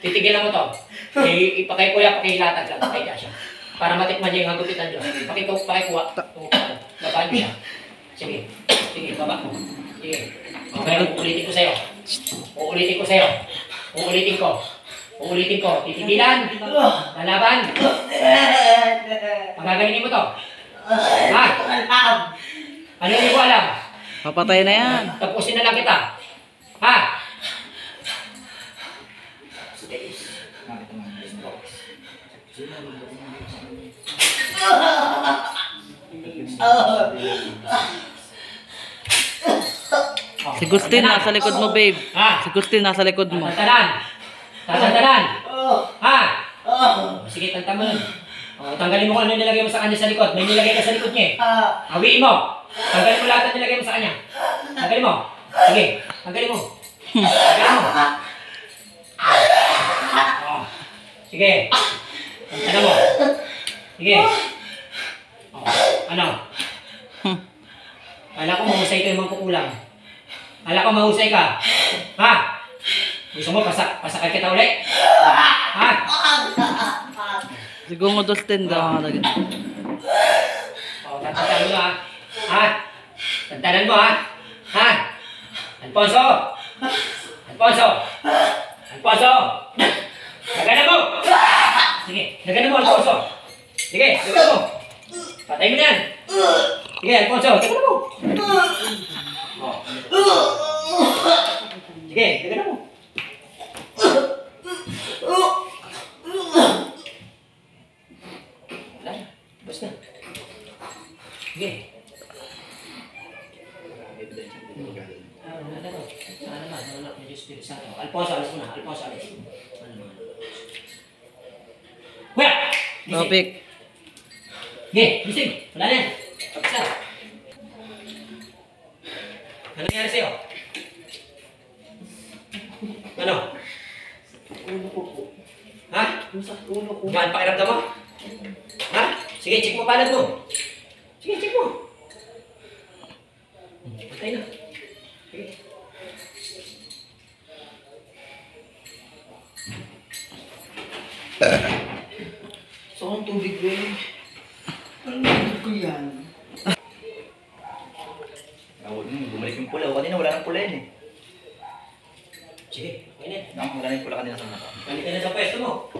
Titigilan mo to. Ipakay kuya, pakilatag lang. Pakita siya. Para matikman niya yung hagupitan Diyos. Pakikuha. Babaan niyo siya. Sige. Sige, baba mo. Sige. Okay, uulitin ko sa'yo. Uulitin ko sa'yo. Uulitin ko. Uulitin ko. Titigilan. Lalaban. Pagagaling mo to. Ha? Ano hindi ko alam? Papatay na yan. Tapusin na lang kita. Ha? Si Gustin nasa likod mo, babe. Ha? Si Gustin nasa likod mo. Tatantalan. Tatantalan. Ha? Sige, tantaman. Tanggalin mo kung ano nilagay mo sa kanya sa likod. May nilagay ka sa likod niya eh. Hawiin mo. Tanggalin mo lahat ang nilagay mo sa kanya. Tanggalin mo. Sige, tanggalin mo. Tanggalin mo. Sige. Ano mo? Sige. Ano? Kala ko mahusay ka yung mangkukulang. Kala ko mahusay ka. Ha? Gusto mo pasakal kita ulit? Ha? Siguro mo Dustin daw. Tantanan mo ha. Ha? Tantanan mo ha. Ha? Alfonso! Alfonso! Alfonso! Naganan mo! Sige, naganan mo Alfonso! Sige, naganan mo! Patay mo na yan! Sige, Alfonso, naganan mo! Sige, naganan mo! Wala na, basta. Sige. Alfonso, alis mo na. Alfonso, alis. Kuya! Topic. Sige, gising. Wala na yan. Pagkasa. Ano nangyari sa'yo? Ano? Ulo ko po. Ha? Yung sa ulo ko. Gaan pakiramdam mo? Ha? Sige, check mo palad mo. Sige, check mo. Patay na. Sige. So, ang tubig ko eh. Ano ko yan? Bumalik yung pula. Kanina wala nang pula yun eh. Sige, okay na. Wala nang pula kanina sa mata. Balik ka na sa pwesto mo.